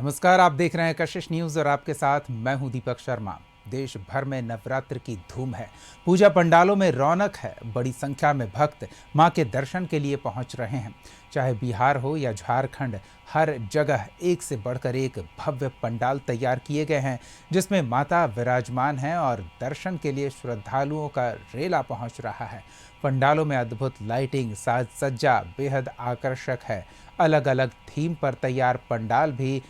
नमस्कार, आप देख रहे हैं कशिश न्यूज और आपके साथ मैं हूं दीपक शर्मा। देश भर में नवरात्र की धूम है। पूजा पंडालों में रौनक है। बड़ी संख्या में भक्त मां के दर्शन के लिए पहुंच रहे हैं। चाहे बिहार हो या झारखंड, हर जगह एक से बढ़कर एक भव्य पंडाल तैयार किए गए हैं, जिसमें माता विराजमान हैं और दर्शन के लिए श्रद्धालुओं का रेला पहुंच रहा है। पंडालों में अद्भुत लाइटिंग, साज सज्जा बेहद आकर्षक है। अलग अलग थीम पर तैयार पंडाल भी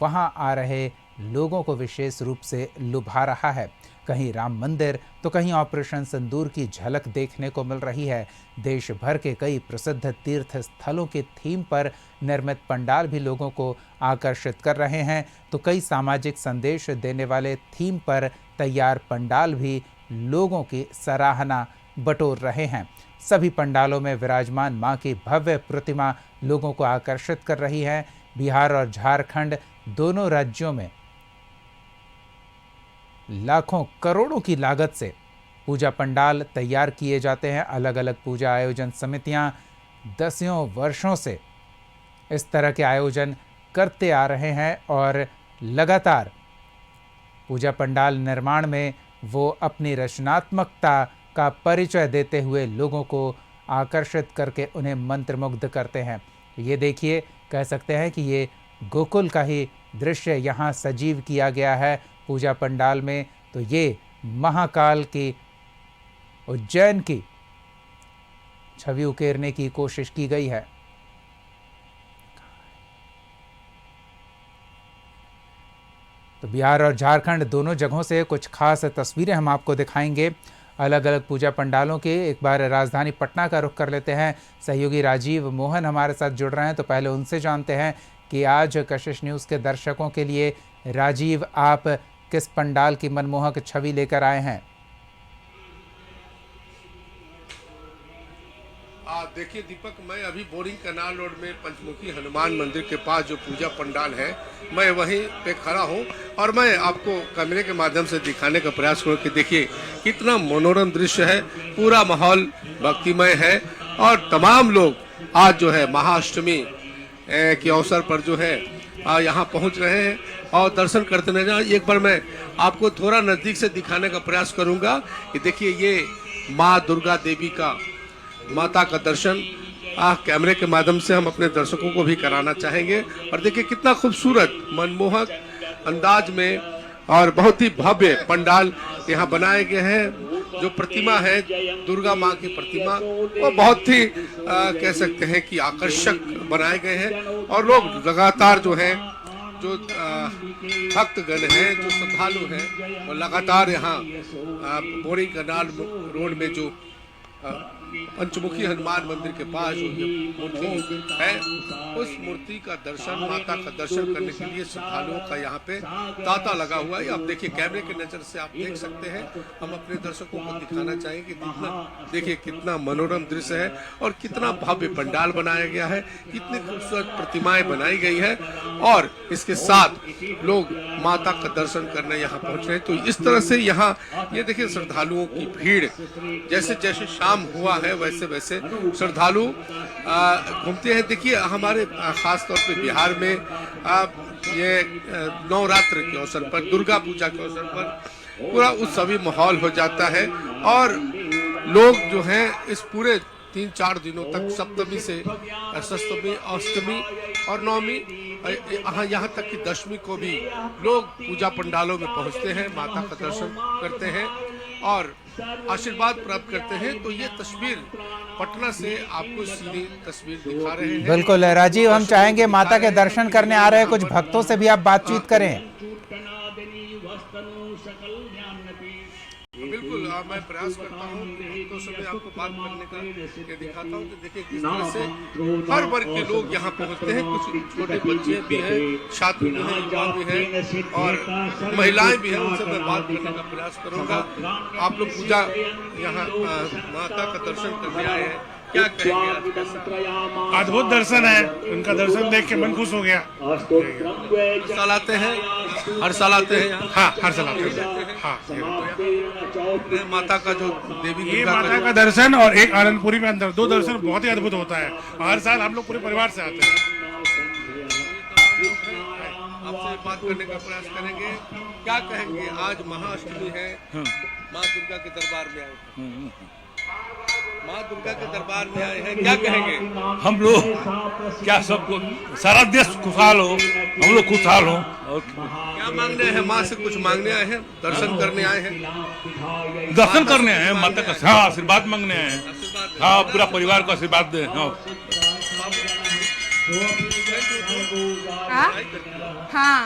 वहां आ रहे लोगों को विशेष रूप से लुभा रहा है। कहीं राम मंदिर तो कहीं ऑपरेशन सिंदूर की झलक देखने को मिल रही है। देश भर के कई प्रसिद्ध तीर्थ स्थलों के थीम पर निर्मित पंडाल भी लोगों को आकर्षित कर रहे हैं, तो कई सामाजिक संदेश देने वाले थीम पर तैयार पंडाल भी लोगों की सराहना बटोर रहे हैं। सभी पंडालों में विराजमान मां की भव्य प्रतिमा लोगों को आकर्षित कर रही है। बिहार और झारखंड दोनों राज्यों में लाखों करोड़ों की लागत से पूजा पंडाल तैयार किए जाते हैं। अलग अलग पूजा आयोजन समितियां दसियों वर्षों से इस तरह के आयोजन करते आ रहे हैं और लगातार पूजा पंडाल निर्माण में वो अपनी रचनात्मकता का परिचय देते हुए लोगों को आकर्षित करके उन्हें मंत्रमुग्ध करते हैं। ये देखिए, कह सकते हैं कि ये गोकुल का ही दृश्य यहाँ सजीव किया गया है पूजा पंडाल में। तो ये महाकाल की उज्जैन की छवि उकेरने की कोशिश की गई है। तो बिहार और झारखंड दोनों जगहों से कुछ खास तस्वीरें हम आपको दिखाएंगे अलग अलग पूजा पंडालों के। एक बार राजधानी पटना का रुख कर लेते हैं। सहयोगी राजीव मोहन हमारे साथ जुड़ रहे हैं, तो पहले उनसे जानते हैं कि आज कशिश न्यूज़ के दर्शकों के लिए राजीव, आप किस पंडाल की मनमोहक छवि लेकर आए हैं? देखिए दीपक, मैं अभी बोरिंग कनाल रोड में पंचमुखी हनुमान मंदिर के पास जो पूजा पंडाल है, मैं वहीं पे खड़ा हूं और मैं आपको कैमरे के माध्यम से दिखाने का प्रयास करूं कि देखिए कितना मनोरम दृश्य है। पूरा माहौल भक्तिमय है और तमाम लोग आज जो है महाअष्टमी के अवसर पर जो है यहाँ पहुँच रहे हैं और दर्शन करते नजर। एक बार मैं आपको थोड़ा नज़दीक से दिखाने का प्रयास करूँगा कि देखिए ये माँ दुर्गा देवी का, माता का दर्शन कैमरे के माध्यम से हम अपने दर्शकों को भी कराना चाहेंगे। और देखिए कितना खूबसूरत मनमोहक अंदाज में और बहुत ही भव्य पंडाल यहाँ बनाए गए हैं। जो प्रतिमा है दुर्गा माँ की प्रतिमा, वो बहुत ही कह सकते हैं कि आकर्षक बनाए गए हैं और लोग लगातार जो है, जो भक्तगण हैं, जो श्रद्धालु हैं, वो लगातार यहाँ बोरिंग कनाल रोड में जो पंचमुखी हनुमान मंदिर के पास जो ये मूर्ति है, उस मूर्ति का दर्शन, माता का दर्शन करने के लिए श्रद्धालुओं का यहाँ पे तांता लगा हुआ है। आप देखिए कैमरे के नजर से आप देख सकते हैं। हम अपने दर्शकों को दिखाना चाहेंगे कि देखिए कितना मनोरम दृश्य है और कितना भव्य पंडाल बनाया गया है, कितनी खूबसूरत प्रतिमाएं बनाई गई है और इसके साथ लोग माता का दर्शन करने यहाँ पहुँच रहे हैं। तो इस तरह से यहाँ ये देखिए श्रद्धालुओं की भीड़, जैसे जैसे शाम हुआ है वैसे वैसे श्रद्धालु घूमते हैं। देखिए हमारे खास तौर पे बिहार में ये नवरात्र के अवसर पर, दुर्गा पूजा के अवसर पर पूरा उत्सवी माहौल हो जाता है और लोग जो हैं इस पूरे 3-4 दिनों तक, सप्तमी से सप्तमी, अष्टमी और नवमी, यहाँ तक कि दशमी को भी लोग पूजा पंडालों में पहुँचते हैं, माता का दर्शन करते हैं और आशीर्वाद प्राप्त करते हैं। तो ये तस्वीर पटना से आपको सीधी तस्वीर दिखा रहे हैं। बिल्कुल राजीव, हम चाहेंगे माता के दर्शन करने आ रहे कुछ भक्तों से भी आप बातचीत करें। बिल्कुल, मैं प्रयास करता हूँ भक्तों से भी आपको बात करने का ये दिखाता हूँ कि देखिए किस तरह से हर वर्ग के लोग यहाँ पहुँचते हैं। कुछ छोटे बच्चे भी हैं, छात्र भी हैं, युवा भी हैं और महिलाएं भी हैं, उनसे मैं बात करने का प्रयास करूँगा। आप लोग पूजा यहाँ माता का दर्शन करने आए हैं, क्या कहेंगे? अद्भुत दर्शन है, उनका दर्शन देख के मन खुश हो गया। हर साल आते हैं, हर साल आते हैं यहाँ? हाँ, हर साल आते हैं। हाँ, माता का जो देवी, ये माता का दर्शन और एक आनंदपुरी में अंदर, दो दर्शन बहुत ही अद्भुत होता है। हर साल हम लोग पूरे परिवार से आते हैं। से बात करने का प्रयास करेंगे। क्या कहेंगे, आज महाअष्टमी है, माँ दुर्गा के दरबार में आए हैं। माँ दुर्गा के दरबार में आए हैं, क्या कहेंगे? हम लोग क्या सबको सारा देश खुशहाल हो, हम लोग खुशहाल हो। और क्या मांगने हैं? माँ से कुछ मांगने आए हैं, दर्शन करने आए हैं? दर्शन करने आए हैं, माता का हाँ आशीर्वाद मांगने आए हैं। आशीर्वाद हाँ, पूरा परिवार को आशीर्वाद दे। हाँ। हाँ,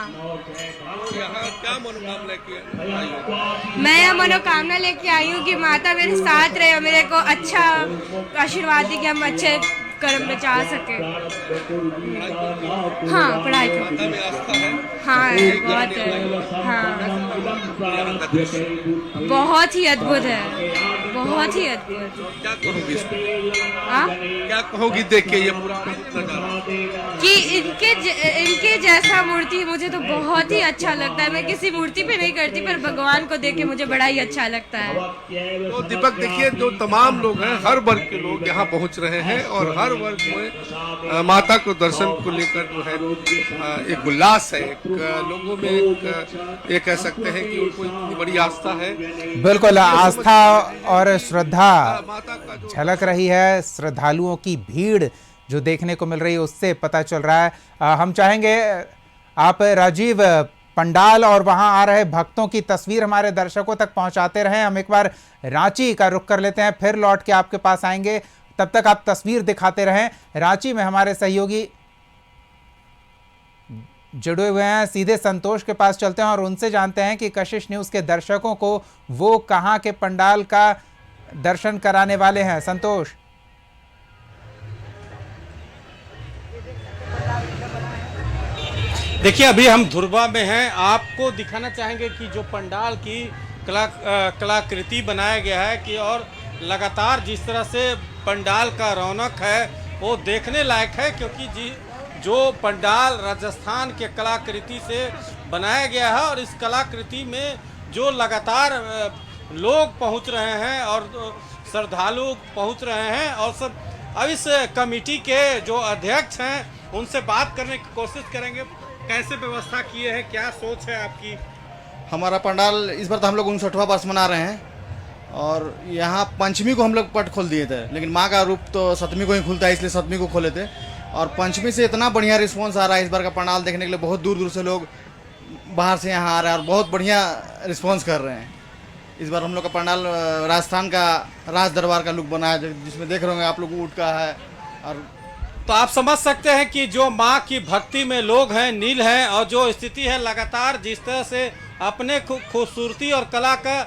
यहाँ क्या मनोकामना की? मैं यह मनोकामना लेके आई हूँ कि माता मेरे साथ रहे और मेरे को अच्छा आशीर्वाद दी कि हम अच्छे कर्म में जा सके। हाँ, पढ़ाई को माता में आस्था है। हाँ बहुत है। हाँ, बहुत ही अद्भुत है, बहुत ही अद्भुत। क्या कहोगी इसको? हाँ, क्या कहोगी देख के ये पूरा नजारा? कि इनके जैसा मूर्ति मुझे तो बहुत ही अच्छा लगता है। मैं किसी मूर्ति पे नहीं करती, पर भगवान को देख के मुझे बड़ा ही अच्छा लगता है। तो दीपक देखिए, जो तमाम लोग हैं, हर वर्ग के लोग यहाँ पहुँच रहे हैं और हर वर्ग में माता को दर्शन को लेकर जो है एक उल्लास है, एक लोगों में एक कह सकते हैं कि उनको इतनी बड़ी आस्था है। बिल्कुल, आस्था और श्रद्धा माता का जो झलक रही है। श्रद्धालुओं की भीड़ जो देखने को मिल रही है उससे पता चल रहा है। हम चाहेंगे आप राजीव पंडाल और वहां आ रहे भक्तों की तस्वीर हमारे दर्शकों तक पहुंचाते रहें। हम एक बार रांची का रुख कर लेते हैं, फिर लौट के आपके पास आएंगे। तब तक आप तस्वीर दिखाते रहें। रांची में हमारे सहयोगी जुड़े हुए हैं, सीधे संतोष के पास चलते हैं और उनसे जानते हैं कि कशिश न्यूज़ के दर्शकों को वो कहां के पंडाल का दर्शन कराने वाले हैं। संतोष। देखिए, अभी हम धुरवा में हैं। आपको दिखाना चाहेंगे कि जो पंडाल की कलाकृति बनाया गया है कि और लगातार जिस तरह से पंडाल का रौनक है वो देखने लायक है, क्योंकि जो पंडाल राजस्थान के कलाकृति से बनाया गया है और इस कलाकृति में जो लगातार लोग पहुंच रहे हैं और श्रद्धालु पहुंच रहे हैं और सब। अब इस कमेटी के जो अध्यक्ष हैं उनसे बात करने की कोशिश करेंगे। कैसे व्यवस्था किए हैं, क्या सोच है आपकी? हमारा पंडाल इस बार तो हम लोग 59वां वर्ष मना रहे हैं और यहाँ पंचमी को हम लोग पट खोल दिए थे, लेकिन माँ का रूप तो सप्तमी को ही खुलता है, इसलिए सप्तमी को खोले थे। और पंचमी से इतना बढ़िया रिस्पांस आ रहा है इस बार का पंडाल देखने के लिए। बहुत दूर दूर से लोग बाहर से यहाँ आ रहे हैं और बहुत बढ़िया रिस्पांस कर रहे हैं। इस बार हम लोग का पंडाल राजस्थान का राज दरबार का लुक बना है, जिसमें देख रहे होंगे आप लोग ऊँट का है। और तो आप समझ सकते हैं कि जो माँ की भक्ति में लोग हैं, नील हैं, और जो स्थिति है लगातार जिस तरह से अपने खूबसूरती और कला का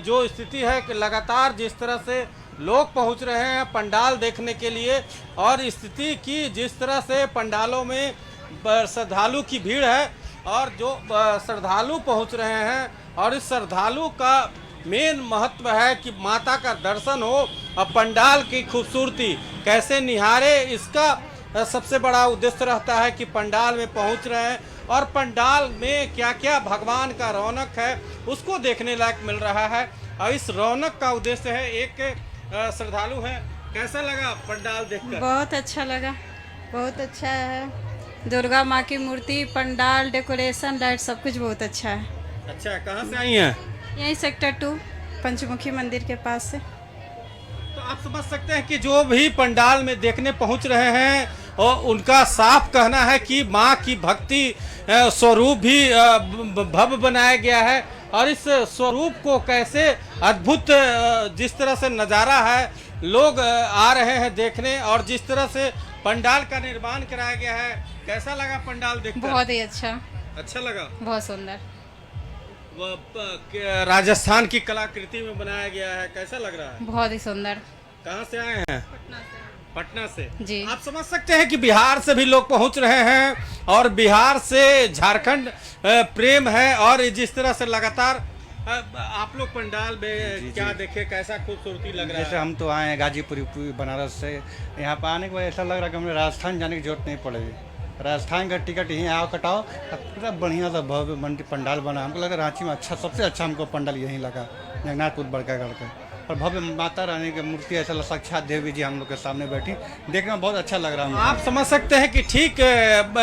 जो स्थिति है कि लगातार जिस तरह से लोग पहुंच रहे हैं पंडाल देखने के लिए, और स्थिति की जिस तरह से पंडालों में श्रद्धालु की भीड़ है और जो श्रद्धालु पहुंच रहे हैं, और इस श्रद्धालु का मेन महत्व है कि माता का दर्शन हो और पंडाल की खूबसूरती कैसे निहारे, इसका सबसे बड़ा उद्देश्य रहता है कि पंडाल में पहुंच रहे हैं और पंडाल में क्या क्या भगवान का रौनक है उसको देखने लायक मिल रहा है। और इस रौनक का उद्देश्य है। एक श्रद्धालु है, कैसा लगा पंडाल देखकर? बहुत अच्छा लगा, बहुत अच्छा है। दुर्गा माँ की मूर्ति, पंडाल, डेकोरेशन, लाइट, सब कुछ बहुत अच्छा है। अच्छा, कहाँ से आई हैं? यही सेक्टर 2 पंचमुखी मंदिर के पास से। तो आप समझ सकते हैं कि जो भी पंडाल में देखने पहुंच रहे हैं और उनका साफ कहना है कि माँ की भक्ति स्वरूप भी भव्य बनाया गया है, और इस स्वरूप को कैसे अद्भुत जिस तरह से नज़ारा है, लोग आ रहे हैं देखने, और जिस तरह से पंडाल का निर्माण कराया गया है। कैसा लगा पंडाल देखकर? बहुत ही अच्छा, अच्छा लगा, बहुत सुंदर। राजस्थान की कलाकृति में बनाया गया है, कैसा लग रहा है? बहुत ही सुंदर। कहाँ से आए हैं? पटना से जी। आप समझ सकते हैं कि बिहार से भी लोग पहुंच रहे हैं, और बिहार से झारखंड प्रेम है, और जिस तरह से लगातार आप लोग पंडाल में क्या देखे, कैसा खूबसूरती लग रहा है? जैसे हम तो आए हैं गाजीपुर बनारस से, यहाँ पर आने के बाद ऐसा लग रहा है कि हमें राजस्थान जाने की जरूरत नहीं पड़ेगी। राजस्थान का टिकट यहीं आओ कटाओ, पूरा बढ़िया सा भव्य पंडाल बना। हमको लगा रांची में अच्छा, सबसे अच्छा हमको पंडाल यहीं लगा, जगन्नाथपुर बड़कागढ़ का। और भव्य माता रानी की मूर्ति ऐसा साक्षात देवी जी हम लोग के सामने बैठी, देखने में बहुत अच्छा लग रहा है। आप समझ सकते हैं कि ठीक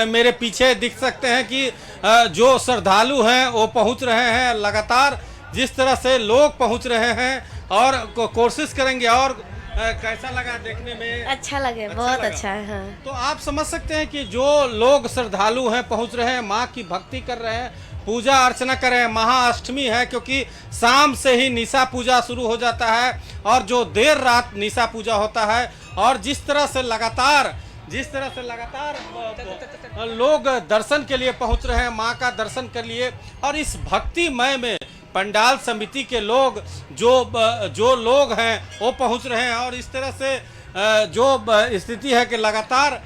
मेरे पीछे दिख सकते हैं कि जो श्रद्धालु हैं वो पहुंच रहे हैं। लगातार जिस तरह से लोग पहुंच रहे हैं और कोशिश करेंगे। और कैसा लगा देखने में? अच्छा लगे, बहुत अच्छा है। हाँ। तो आप समझ सकते हैं कि जो लोग श्रद्धालु हैं पहुंच रहे हैं, माँ की भक्ति कर रहे हैं, पूजा अर्चना कर रहे हैं। महाअष्टमी है क्योंकि शाम से ही निशा पूजा शुरू हो जाता है और जो देर रात निशा पूजा होता है। और जिस तरह से लगातार लोग दर्शन के लिए पहुंच रहे हैं, माँ का दर्शन के लिए। और इस भक्तिमय में पंडाल समिति के लोग जो लोग हैं वो पहुंच रहे हैं। और इस तरह से जो स्थिति है कि लगातार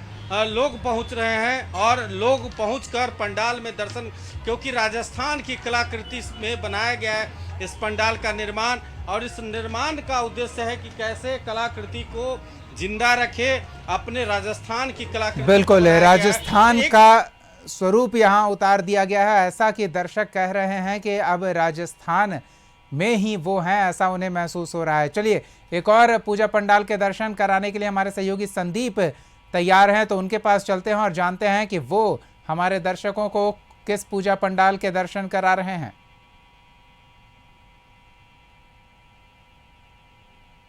लोग पहुंच रहे हैं और लोग पहुंचकर पंडाल में दर्शन, क्योंकि राजस्थान की कलाकृति में बनाया गया है इस पंडाल का निर्माण। और इस निर्माण का उद्देश्य है कि कैसे कलाकृति को जिंदा रखे, अपने राजस्थान की कलाकृति। बिल्कुल, राजस्थान का स्वरूप यहाँ उतार दिया गया है। ऐसा कि दर्शक कह रहे हैं कि अब राजस्थान में ही वो हैं, ऐसा उन्हें महसूस हो रहा है। चलिए एक और पूजा पंडाल के दर्शन कराने के लिए हमारे सहयोगी संदीप तैयार हैं, तो उनके पास चलते हैं और जानते हैं कि वो हमारे दर्शकों को किस पूजा पंडाल के दर्शन करा रहे हैं।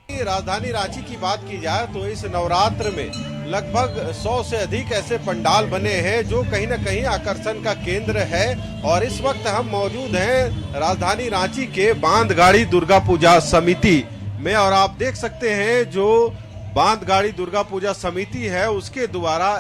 राजधानी रांची की बात की जाए तो इस नवरात्र में लगभग 100 से अधिक ऐसे पंडाल बने हैं जो कहीं न कहीं आकर्षण का केंद्र है। और इस वक्त हम मौजूद हैं राजधानी रांची के बांधगाड़ी दुर्गा पूजा समिति में। और आप देख सकते हैं जो बांधगाड़ी दुर्गा पूजा समिति है उसके द्वारा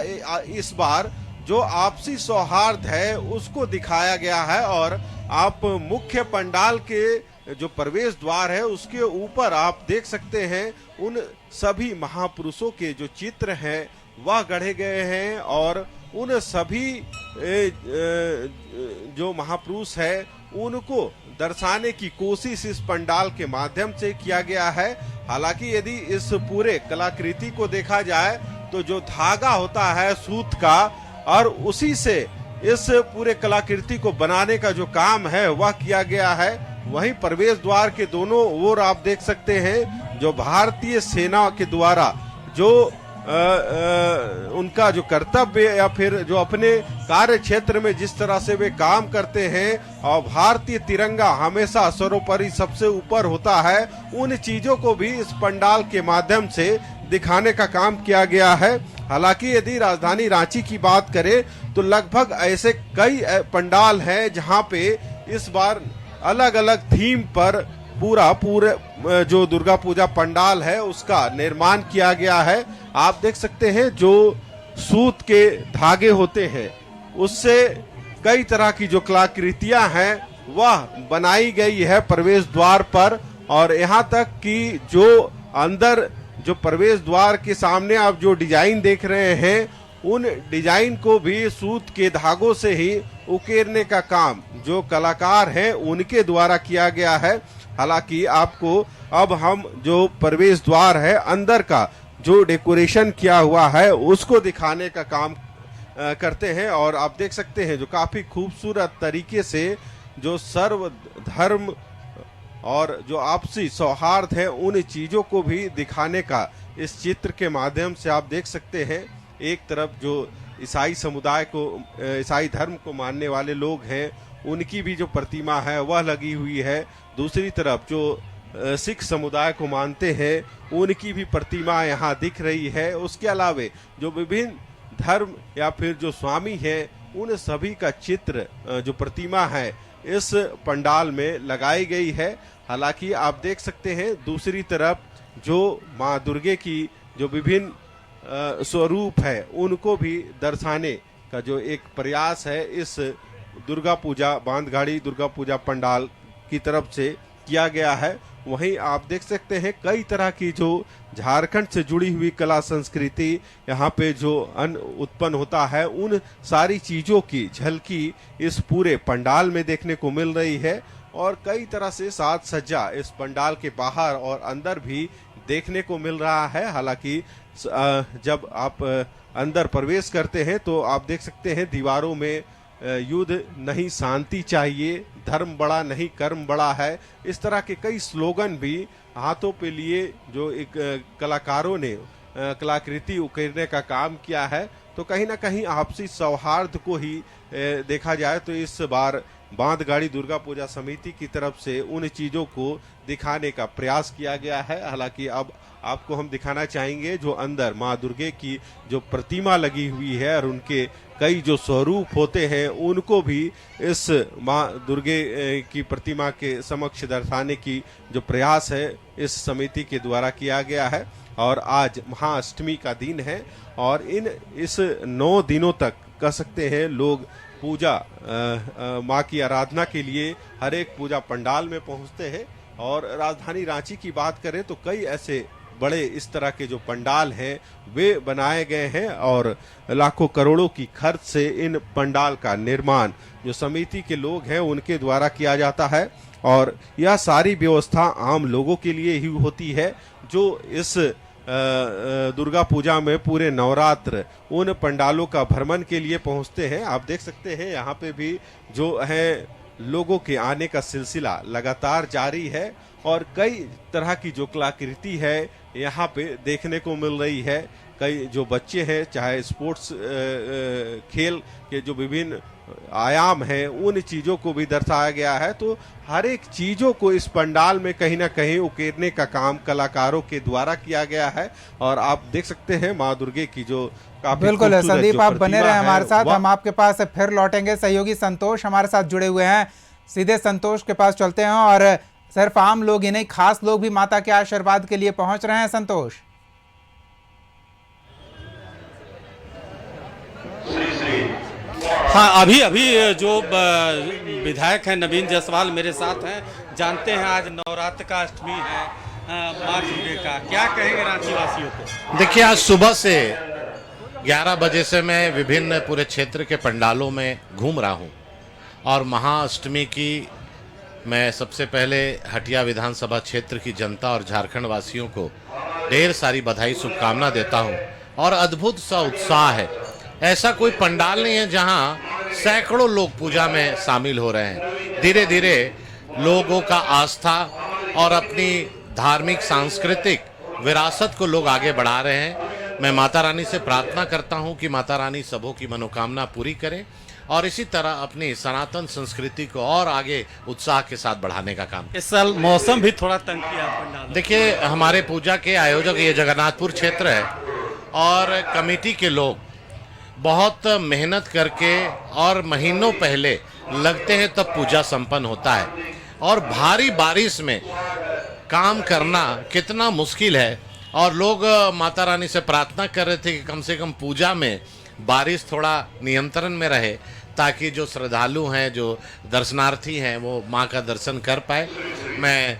इस बार जो आपसी सौहार्द है उसको दिखाया गया है। और आप मुख्य पंडाल के जो प्रवेश द्वार है उसके ऊपर आप देख सकते हैं उन सभी महापुरुषों के जो चित्र हैं वह गढ़े गए हैं। और उन सभी जो महापुरुष है उनको दर्शाने की कोशिश इस पंडाल के माध्यम से किया गया है। हालांकि यदि इस पूरे कलाकृति को देखा जाए तो जो धागा होता है सूत का, और उसी से इस पूरे कलाकृति को बनाने का जो काम है वह किया गया है। वहीं प्रवेश द्वार के दोनों ओर आप देख सकते हैं जो भारतीय सेना के द्वारा जो उनका जो कर्तव्य या फिर जो अपने कार्य क्षेत्र में जिस तरह से वे काम करते हैं और भारतीय तिरंगा हमेशा सर्वोपरि सबसे ऊपर होता है, उन चीजों को भी इस पंडाल के माध्यम से दिखाने का काम किया गया है। हालांकि यदि राजधानी रांची की बात करें तो लगभग ऐसे कई पंडाल हैं जहां पे इस बार अलग अलग थीम पर पूरे जो दुर्गा पूजा पंडाल है उसका निर्माण किया गया है। आप देख सकते हैं जो सूत के धागे होते हैं उससे कई तरह की जो कलाकृतियां हैं वह बनाई गई है प्रवेश द्वार पर। और यहाँ तक कि जो अंदर जो प्रवेश द्वार के सामने आप जो डिजाइन देख रहे हैं उन डिजाइन को भी सूत के धागों से ही उकेरने का काम जो कलाकार हैं उनके द्वारा किया गया है। हालांकि आपको अब हम जो प्रवेश द्वार है अंदर का जो डेकोरेशन किया हुआ है उसको दिखाने का काम करते हैं। और आप देख सकते हैं जो काफी खूबसूरत तरीके से जो सर्व धर्म और जो आपसी सौहार्द है उन चीजों को भी दिखाने का इस चित्र के माध्यम से आप देख सकते हैं। एक तरफ जो ईसाई समुदाय को ईसाई धर्म को मानने वाले लोग हैं उनकी भी जो प्रतिमा है वह लगी हुई है। दूसरी तरफ जो सिख समुदाय को मानते हैं उनकी भी प्रतिमा यहाँ दिख रही है। उसके अलावे जो विभिन्न धर्म या फिर जो स्वामी हैं उन सभी का चित्र जो प्रतिमा है इस पंडाल में लगाई गई है। हालांकि आप देख सकते हैं दूसरी तरफ जो माँ दुर्गे की जो विभिन्न स्वरूप है उनको भी दर्शाने का जो एक प्रयास है इस दुर्गा पूजा बांधगाड़ी दुर्गा पूजा पंडाल की तरफ से किया गया है। वहीं आप देख सकते हैं कई तरह की जो झारखंड से जुड़ी हुई कला संस्कृति यहाँ पे जो उत्पन्न होता है उन सारी चीजों की झलकी इस पूरे पंडाल में देखने को मिल रही है। और कई तरह से साज सज्जा इस पंडाल के बाहर और अंदर भी देखने को मिल रहा है। हालांकि जब आप अंदर प्रवेश करते हैं तो आप देख सकते हैं दीवारों में युद्ध नहीं शांति चाहिए, धर्म बड़ा नहीं कर्म बड़ा है, इस तरह के कई स्लोगन भी हाथों पे लिए जो एक कलाकारों ने कलाकृति उकेरने का काम किया है। तो कहीं ना कहीं आपसी सौहार्द को ही देखा जाए तो इस बार बांधगाड़ी दुर्गा पूजा समिति की तरफ से उन चीजों को दिखाने का प्रयास किया गया है। हालांकि अब आपको हम दिखाना चाहेंगे जो अंदर माँ दुर्गे की जो प्रतिमा लगी हुई है और उनके कई जो स्वरूप होते हैं उनको भी इस माँ दुर्गे की प्रतिमा के समक्ष दर्शाने की जो प्रयास है इस समिति के द्वारा किया गया है। और आज महाअष्टमी का दिन है और इस 9 दिनों तक कह सकते हैं लोग पूजा माँ की आराधना के लिए हर एक पूजा पंडाल में पहुंचते हैं। और राजधानी रांची की बात करें तो कई ऐसे बड़े इस तरह के जो पंडाल हैं वे बनाए गए हैं और लाखों करोड़ों की खर्च से इन पंडाल का निर्माण जो समिति के लोग हैं उनके द्वारा किया जाता है। और यह सारी व्यवस्था आम लोगों के लिए ही होती है जो इस दुर्गा पूजा में पूरे नवरात्र उन पंडालों का भ्रमण के लिए पहुंचते हैं। आप देख सकते हैं यहाँ पे भी जो है लोगों के आने का सिलसिला लगातार जारी है और कई तरह की जो कलाकृति है यहाँ पे देखने को मिल रही है। कई जो बच्चे हैं चाहे स्पोर्ट्स खेल के जो विभिन्न आयाम हैं उन चीजों को भी दर्शाया गया है। तो हर एक चीजों को इस पंडाल में कहीं ना कहीं उकेरने का काम कलाकारों के द्वारा किया गया है। और आप देख सकते हैं माँ दुर्गे की जो बिल्कुल संदीप, आप बने रहे हमारे साथ, हम आपके पास फिर लौटेंगे। सहयोगी संतोष हमारे साथ जुड़े हुए हैं, सीधे संतोष के पास चलते हैं। और सिर्फ आम लोग ही नहीं, खास लोग भी माता के आशीर्वाद के लिए पहुंच रहे हैं। संतोष, हाँ, अभी जो विधायक हैं नवीन जायसवाल मेरे साथ हैं। जानते हैं आज नवरात्र का अष्टमी है माँ दुर्गे का, क्या कहेंगे रांची वासियों को? देखिए, आज सुबह से 11 बजे से मैं विभिन्न पूरे क्षेत्र के पंडालों में घूम रहा हूँ और महाअष्टमी की मैं सबसे पहले हटिया विधानसभा क्षेत्र की जनता और झारखंड वासियों को ढेर सारी बधाई शुभकामना देता हूँ। और अद्भुत सा उत्साह है, ऐसा कोई पंडाल नहीं है जहाँ सैकड़ों लोग पूजा में शामिल हो रहे हैं। धीरे धीरे लोगों का आस्था और अपनी धार्मिक सांस्कृतिक विरासत को लोग आगे बढ़ा रहे हैं। मैं माता रानी से प्रार्थना करता हूँ कि माता रानी सबों की मनोकामना पूरी करें और इसी तरह अपनी सनातन संस्कृति को और आगे उत्साह के साथ बढ़ाने का काम। इस साल मौसम भी थोड़ा तंग किया पंडाल। देखिए, हमारे पूजा के आयोजक ये जगन्नाथपुर क्षेत्र है और कमेटी के लोग बहुत मेहनत करके और महीनों पहले लगते हैं तब पूजा संपन्न होता है। और भारी बारिश में काम करना कितना मुश्किल है और लोग माता रानी से प्रार्थना कर रहे थे कि कम से कम पूजा में बारिश थोड़ा नियंत्रण में रहे ताकि जो श्रद्धालु हैं, जो दर्शनार्थी हैं, वो माँ का दर्शन कर पाए। मैं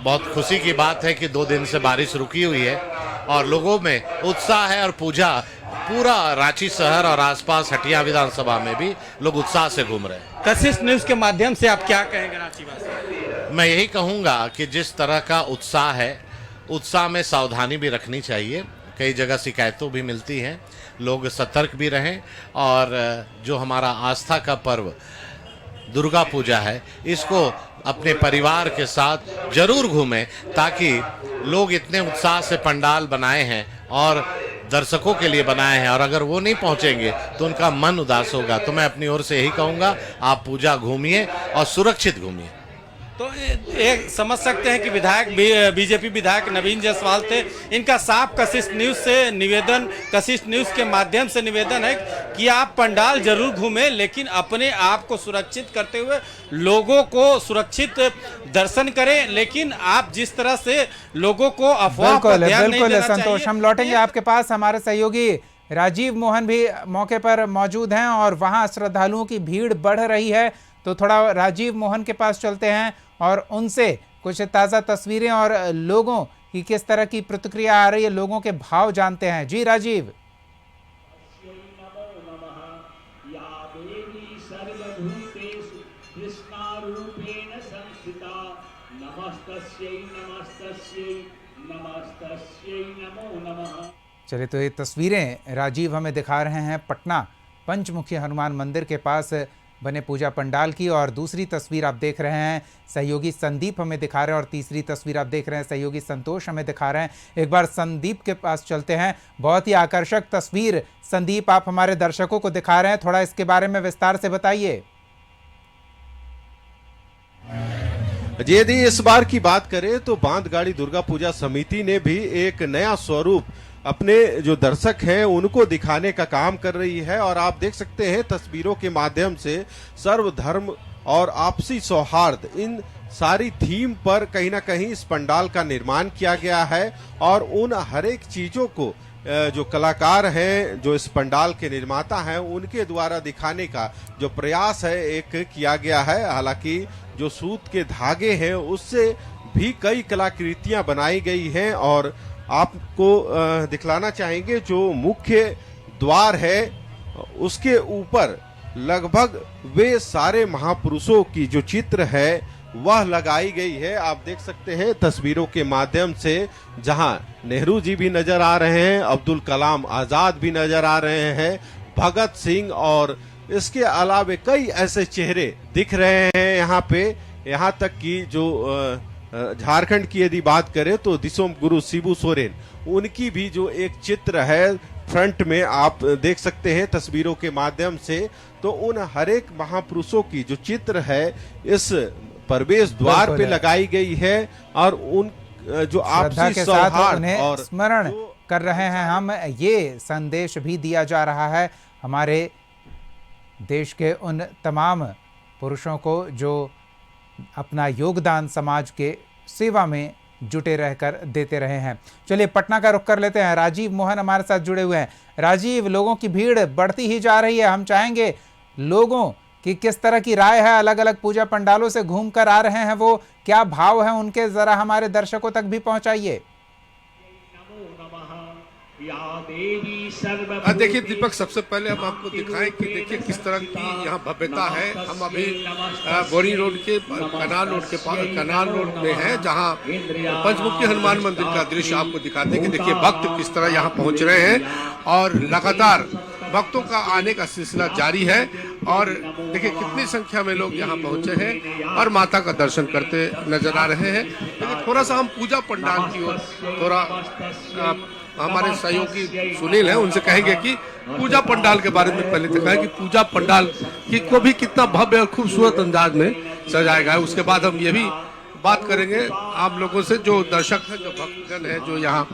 बहुत खुशी की बात है कि 2 दिन से बारिश रुकी हुई है और लोगों में उत्साह है और पूजा पूरा रांची शहर और आसपास हटिया विधानसभा में भी लोग उत्साह से घूम रहे हैं। कशिश न्यूज के माध्यम से आप क्या कहेंगे रांची वासी? मैं यही कहूँगा कि जिस तरह का उत्साह है, उत्साह में सावधानी भी रखनी चाहिए। कई जगह शिकायतों भी मिलती हैं, लोग सतर्क भी रहें और जो हमारा आस्था का पर्व दुर्गा पूजा है इसको अपने परिवार के साथ जरूर घूमें ताकि लोग इतने उत्साह से पंडाल बनाए हैं और दर्शकों के लिए बनाए हैं और अगर वो नहीं पहुंचेंगे तो उनका मन उदास होगा। तो मैं अपनी ओर से यही कहूँगा, आप पूजा घूमिए और सुरक्षित घूमिए। तो एक समझ सकते हैं कि विधायक बीजेपी विधायक नवीन जायसवाल थे। इनका साफ कशिश न्यूज से निवेदन, कशिश न्यूज के माध्यम से निवेदन है कि आप पंडाल जरूर घूमें लेकिन अपने आप को सुरक्षित करते हुए लोगों को सुरक्षित दर्शन करें। लेकिन आप जिस तरह से लोगों को अफवाह पर ध्यान नहीं देना चाहिए। संतोष, हम लौटेंगे आपके पास। हमारे सहयोगी राजीव मोहन भी मौके पर मौजूद हैं और वहां श्रद्धालुओं की भीड़ बढ़ रही है, तो थोड़ा राजीव मोहन के पास चलते हैं और उनसे कुछ ताज़ा तस्वीरें और लोगों की किस तरह की प्रतिक्रिया आ रही है, लोगों के भाव जानते हैं। जी राजीव। चलिए, तो ये तस्वीरें राजीव हमें दिखा रहे हैं पटना पंचमुखी हनुमान मंदिर के पास बने पूजा पंडाल की। और दूसरी तस्वीर आप देख रहे हैं सहयोगी संदीप हमें दिखा रहे हैं, और तीसरी तस्वीर आप देख रहे हैं सहयोगी संतोष हमें दिखा रहे हैं। एक बार संदीप के पास चलते हैं। बहुत ही आकर्षक तस्वीर संदीप आप हमारे दर्शकों को दिखा रहे हैं, थोड़ा इसके बारे में विस्तार से बताइए। यदि इस बार की बात करें तो बांधगाड़ी दुर्गा पूजा समिति ने भी एक नया स्वरूप अपने जो दर्शक हैं उनको दिखाने का काम कर रही है। और आप देख सकते हैं तस्वीरों के माध्यम से सर्वधर्म और आपसी सौहार्द, इन सारी थीम पर कहीं ना कहीं इस पंडाल का निर्माण किया गया है। और उन हर एक चीजों को जो कलाकार हैं, जो इस पंडाल के निर्माता हैं, उनके द्वारा दिखाने का जो प्रयास है एक किया गया है। हालांकि जो सूत के धागे हैं उससे भी कई कलाकृतियां बनाई गई हैं। और आपको दिखलाना चाहेंगे जो मुख्य द्वार है उसके ऊपर लगभग वे सारे महापुरुषों की जो चित्र है वह लगाई गई है। आप देख सकते हैं तस्वीरों के माध्यम से, जहां नेहरू जी भी नजर आ रहे हैं, अब्दुल कलाम आजाद भी नजर आ रहे हैं, भगत सिंह, और इसके अलावा कई ऐसे चेहरे दिख रहे हैं यहाँ पे। यहाँ तक कि जो झारखंड की यदि बात करें तो दिसोम गुरु शिबू सोरेन, उनकी भी जो एक चित्र है फ्रंट में आप देख सकते हैं तस्वीरों के माध्यम से। तो उन हर एक महापुरुषों की जो चित्र है इस प्रवेश द्वार पे लगाई गई है। और उन जो आपसी सौहार्द और स्मरण कर रहे हैं हम, ये संदेश भी दिया जा रहा है हमारे देश के उन तमाम पुरुषों को जो अपना योगदान समाज के सेवा में जुटे रहकर देते रहे हैं। चलिए पटना का रुख कर लेते हैं। राजीव मोहन हमारे साथ जुड़े हुए हैं। राजीव, लोगों की भीड़ बढ़ती ही जा रही है, हम चाहेंगे लोगों की किस तरह की राय है, अलग अलग पूजा पंडालों से घूम कर आ रहे हैं, वो क्या भाव है उनके, जरा हमारे दर्शकों तक भी पहुंचाइए। देखिए दीपक, सबसे पहले हम आपको दिखाएं कि देखिए किस तरह की यहाँ भव्यता है। हम अभी बोरी रोड के कनाल रोड के पास कनाल रोड में हैं, जहाँ पंचमुखी हनुमान मंदिर का दृश्य आपको दिखाते हैं कि देखिए भक्त किस तरह यहाँ पहुँच रहे हैं। और लगातार भक्तों का आने का सिलसिला जारी है। और देखिए कितनी संख्या में लोग यहाँ पहुंचे हैं और माता का दर्शन करते नजर आ रहे हैं। लेकिन थोड़ा सा हम पूजा पंडाल की ओर थोड़ा हमारे सहयोगी सुनील हैं, उनसे कहेंगे कि पूजा पंडाल के बारे में पहले तो कहें कि पूजा पंडाल को भी कितना भव्य और खूबसूरत अंदाज में सजाया गया है। उसके बाद हम ये भी बात करेंगे आप लोगों से, जो दर्शक हैं, जो भक्तजन हैं, जो यहाँ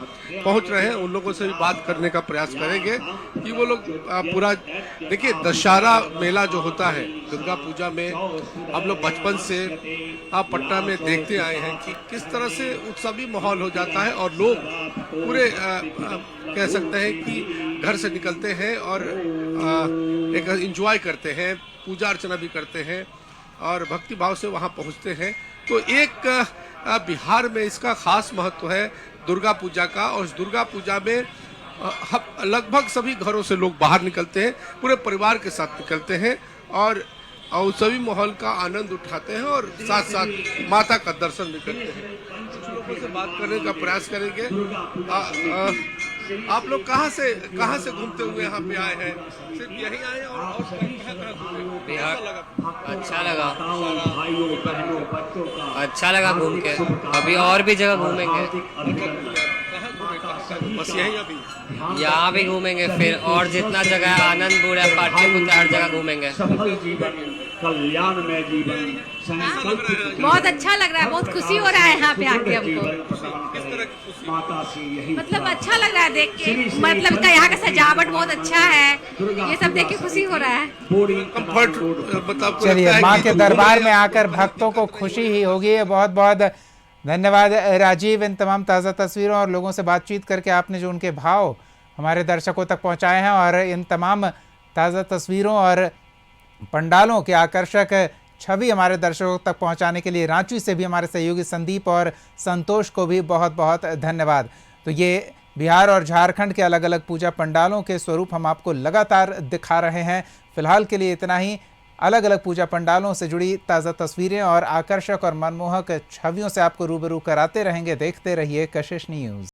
पहुँच रहे हैं, उन लोगों से भी बात करने का प्रयास करेंगे कि वो लोग पूरा देखिए दशहरा मेला जो होता है दुर्गा पूजा में, हम लोग बचपन से पटना में देखते आए हैं कि किस तरह से उत्सवी माहौल हो जाता है और लोग पूरे कह सकते हैं कि घर से निकलते हैं और एक एंजॉय करते हैं, पूजा अर्चना भी करते हैं और भक्ति भाव से वहाँ पहुँचते हैं। तो एक बिहार में इसका खास महत्व है दुर्गा पूजा का। और इस दुर्गा पूजा में लगभग सभी घरों से लोग बाहर निकलते हैं, पूरे परिवार के साथ निकलते हैं और सभी माहौल का आनंद उठाते हैं और साथ साथ माता का दर्शन भी करते हैं। कुछ लोगों से बात करने का प्रयास करेंगे। आप लोग कहाँ से घूमते हुए यहाँ पे आए हैं? सिर्फ यहीं आए और अच्छा लगा घूम के। अभी और भी जगह घूमेंगे, बस यहीं अभी यहाँ भी घूमेंगे, फिर और जितना जगह है आनंदपुर है, पाटलिपुत्र, हर जगह घूमेंगे। बहुत अच्छा लग रहा है, बहुत खुशी हो रहा है यहाँ पे आके हमको। मतलब अच्छा लग रहा है देख के, मतलब यहाँ का सजावट बहुत अच्छा है, ये सब देख के खुशी हो रहा है। चलिए माँ के दरबार में आकर भक्तों को खुशी ही होगी। बहुत बहुत धन्यवाद राजीव, इन तमाम ताज़ा तस्वीरों और लोगों से बातचीत करके आपने जो उनके भाव हमारे दर्शकों तक पहुँचाए हैं और इन तमाम ताज़ा तस्वीरों और पंडालों के आकर्षक छवि हमारे दर्शकों तक पहुंचाने के लिए रांची से भी हमारे सहयोगी संदीप और संतोष को भी बहुत बहुत धन्यवाद। तो ये बिहार और झारखंड के अलग अलग पूजा पंडालों के स्वरूप हम आपको लगातार दिखा रहे हैं। फिलहाल के लिए इतना ही। अलग अलग पूजा पंडालों से जुड़ी ताज़ा तस्वीरें और आकर्षक और मनमोहक छवियों से आपको रूबरू कराते रहेंगे। देखते रहिए कशिश न्यूज़।